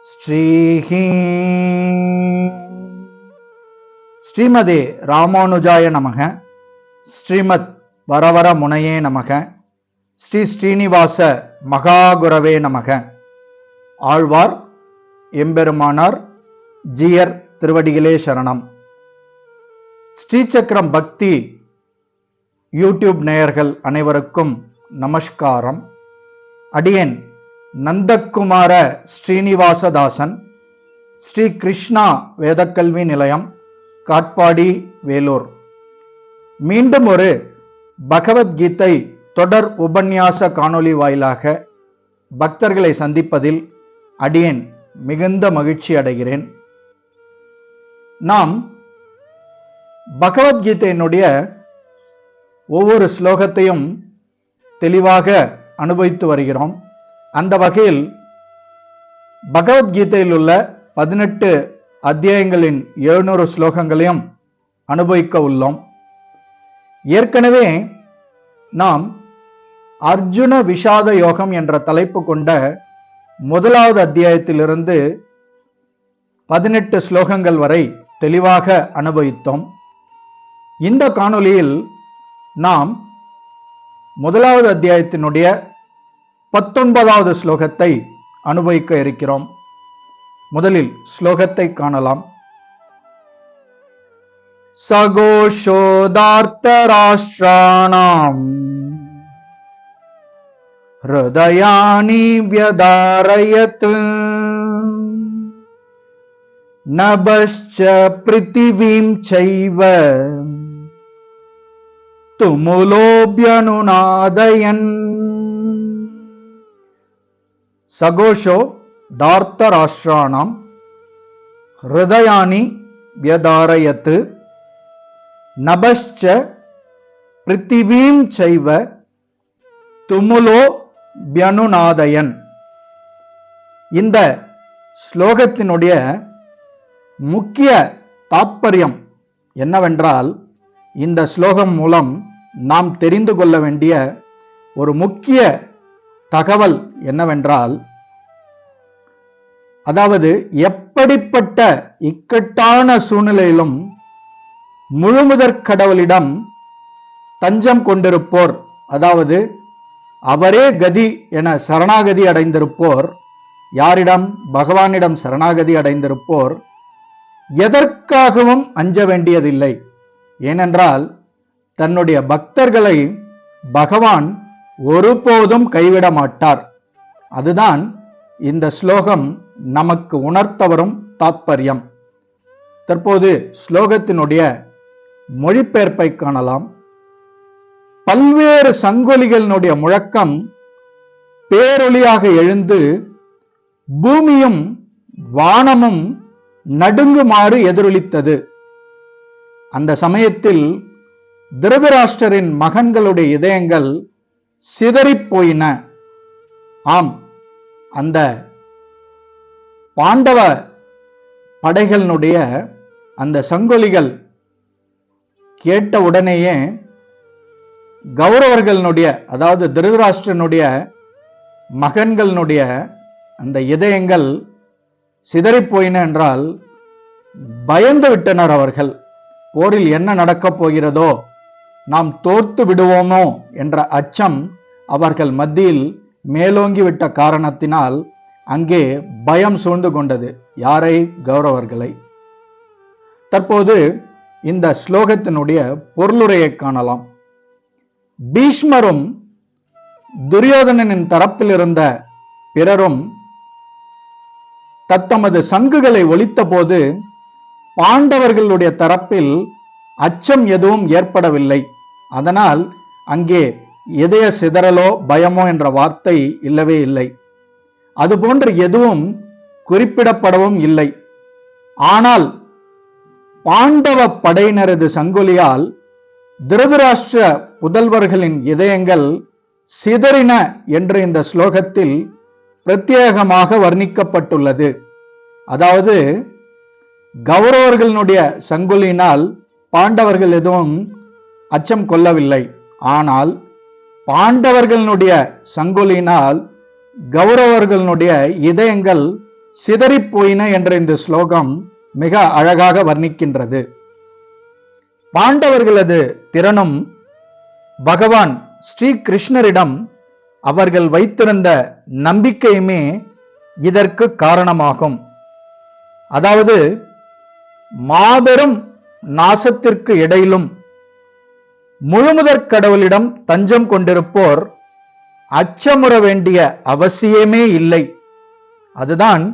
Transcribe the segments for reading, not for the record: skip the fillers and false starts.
ஸ்ரீஹி ஸ்ரீமதே ராமானுஜாய நமக. ஸ்ரீமத் வரவர முனையே நமக. ஸ்ரீ ஸ்ரீனிவாச மகாகுரவே நமக. ஆழ்வார் எம்பெருமானார் ஜீயர் திருவடிகளே சரணம். ஸ்ரீசக்கரம் பக்தி யூடியூப் நேயர்கள் அனைவருக்கும் நமஸ்காரம். அடியேன் நந்தகுமார ஸ்ரீனிவாசதாசன், ஸ்ரீ கிருஷ்ணா வேதக்கல்வி நிலையம், காட்பாடி, வேலூர். மீண்டும் ஒரு பகவத்கீதை தொடர் உபன்யாச காணொளி வாயிலாக பக்தர்களை சந்திப்பதில் அடியேன் மிகுந்த மகிழ்ச்சி அடைகிறேன். நாம் பகவத்கீதையினுடைய ஒவ்வொரு ஸ்லோகத்தையும் தெளிவாக அனுபவித்து வருகிறோம். அந்த வகையில் பகவத்கீதையில் உள்ள 18 அத்தியாயங்களின் 700 ஸ்லோகங்களையும் அனுபவிக்க உள்ளோம். ஏற்கனவே நாம் அர்ஜுன விஷாத யோகம் என்ற தலைப்பு கொண்ட முதலாவது அத்தியாயத்திலிருந்து 18 ஸ்லோகங்கள் வரை தெளிவாக அனுபவித்தோம். இந்த காணொளியில் நாம் முதலாவது அத்தியாயத்தினுடைய 19வது ஸ்லோகத்தை அனுபவிக்க இருக்கிறோம். முதலில் ஸ்லோகத்தை காணலாம். சகோஷோதார்த்தராஷ்டிராணாம் ஹ்ருதயானி வ்யதாரயத் நபஸ்ச ப்ருதிவீம் சைவ துமுலோப்யனுநாதயன். சகோஷோ தார்த்தராஷ்டிராணாம் ஹ்ருதயானி வ்யதாரயத் நபஸ்ச ப்ருதிவீம் சைவ துமுலோ வ்யனுநாதயன். இந்த ஸ்லோகத்தினுடைய முக்கிய தாத்பரியம் என்னவென்றால், இந்த ஸ்லோகம் மூலம் நாம் தெரிந்து கொள்ள வேண்டிய ஒரு முக்கிய தகவல் என்னவென்றால், அதாவது எப்படிப்பட்ட இக்கட்டான சூழ்நிலையிலும் முழுமுதற் கடவுளிடம் தஞ்சம் கொண்டிருப்போர், அதாவது அவரே கதி என சரணாகதி அடைந்திருப்போர், யாரிடம்? பகவானிடம் சரணாகதி அடைந்திருப்போர் எதற்காகவும் அஞ்ச வேண்டியதில்லை. ஏனென்றால் தன்னுடைய பக்தர்களை பகவான் ஒருபோதும் கைவிட மாட்டார். அதுதான் இந்த ஸ்லோகம் நமக்கு உணர்த்த வரும் தாத்பரியம். தற்போது ஸ்லோகத்தினுடைய மொழிபெயர்ப்பை காணலாம். பல்வேறு சங்கொலிகளினுடைய முழக்கம் பேரொளியாக எழுந்து பூமியும் வானமும் நடுங்குமாறு எதிரொலித்தது. அந்த சமயத்தில் திருதராஷ்டிரரின் மகன்களுடைய இதயங்கள் சிதறிப் போயின. ஆம், அந்த பாண்டவ படைகளினுடைய அந்த சங்கொலிகள் கேட்ட உடனேயே கௌரவர்களுடைய, அதாவது திருதராஷ்டிரனுடைய மகன்களுடைய அந்த இதயங்கள் சிதறிப் போயின என்றால் பயந்து விட்டனர். அவர்கள் போரில் என்ன நடக்கப் போகிறதோ, நாம் தோற்று விடுவோமோ என்ற அச்சம் அவர்கள் மத்தியில் மேலோங்கிவிட்ட காரணத்தினால் அங்கே பயம் சூழ்ந்து கொண்டது. யாரை? கௌரவர்களை. தற்போது இந்த ஸ்லோகத்தினுடைய பொருளுரையை காணலாம். பீஷ்மரும் துரியோதனனின் தரப்பில் இருந்த பிறரும் தத்தமது சங்குகளை ஒலித்த போது பாண்டவர்களுடைய தரப்பில் அச்சம் எதுவும் ஏற்படவில்லை. அதனால் அங்கே இதய சிதறலோ பயமோ என்ற வார்த்தை இல்லவே இல்லை. அதுபோன்று எதுவும் குறிப்பிடப்படவும் இல்லை. ஆனால் பாண்டவ படையினரது சங்கொலியால் திருதராஷ்டிர புதல்வர்களின் இதயங்கள் சிதறின என்று இந்த ஸ்லோகத்தில் பிரத்யேகமாக வர்ணிக்கப்பட்டுள்ளது. அதாவது கௌரவர்களுடைய சங்கொலியினால் பாண்டவர்கள் எதுவும் அச்சம் கொள்ளவில்லை. ஆனால் பாண்டவர்களுடைய சங்கொலியினால் கௌரவர்களுடைய இதயங்கள் சிதறிப்போயின என்ற இந்த ஸ்லோகம் மிக அழகாக வர்ணிக்கின்றது. பாண்டவர்களது திறனும் பகவான் ஸ்ரீ கிருஷ்ணரிடம் அவர்கள் வைத்திருந்த நம்பிக்கையுமே இதற்கு காரணமாகும். அதாவது மாபெரும் நாசத்திற்கு இடையிலும் முழுமுதற் கடவுளிடம் தஞ்சம் கொண்டிருப்போர் அச்சமுற வேண்டிய அவசியமே இல்லை. அதுதான்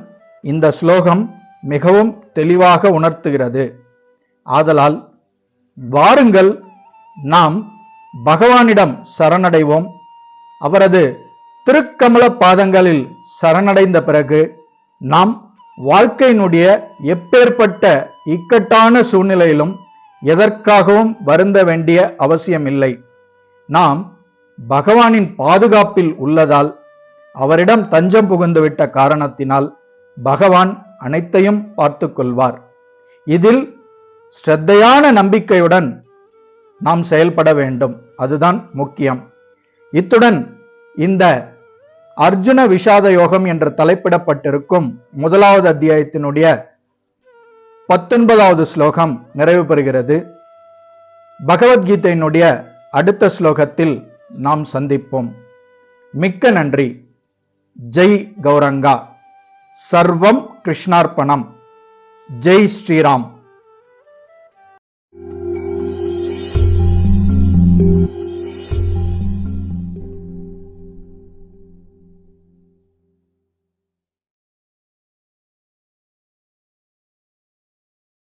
இந்த ஸ்லோகம் மிகவும் தெளிவாக உணர்த்துகிறது. ஆதலால் வாருங்கள் நாம் பகவானிடம் சரணடைவோம். அவரது திருக்கமல பாதங்களில் சரணடைந்த பிறகு நாம் வாழ்க்கையினுடைய எப்பேற்பட்ட இக்கட்டான சூழ்நிலையிலும் எதற்காகவும் வருந்த வேண்டிய அவசியமில்லை. நாம் பகவானின் பாதுகாப்பில் உள்ளதால், அவரிடம் தஞ்சம் புகுந்துவிட்ட காரணத்தினால் பகவான் அனைத்தையும் பார்த்து கொள்வார். இதில் ஸ்ரத்தையான நம்பிக்கையுடன் நாம் செயல்பட வேண்டும். அதுதான் முக்கியம். இத்துடன் இந்த அர்ஜுன விஷாத யோகம் என்று தலைப்பிடப்பட்டிருக்கும் முதலாவது அத்தியாயத்தினுடைய 19வது ஸ்லோகம் நிறைவு பெறுகிறது. பகவத்கீதையினுடைய அடுத்த ஸ்லோகத்தில் நாம் சந்திப்போம். மிக்க நன்றி. ஜெய் கௌரங்கா. சர்வம் கிருஷ்ணார்ப்பணம். ஜெய் ஸ்ரீராம்.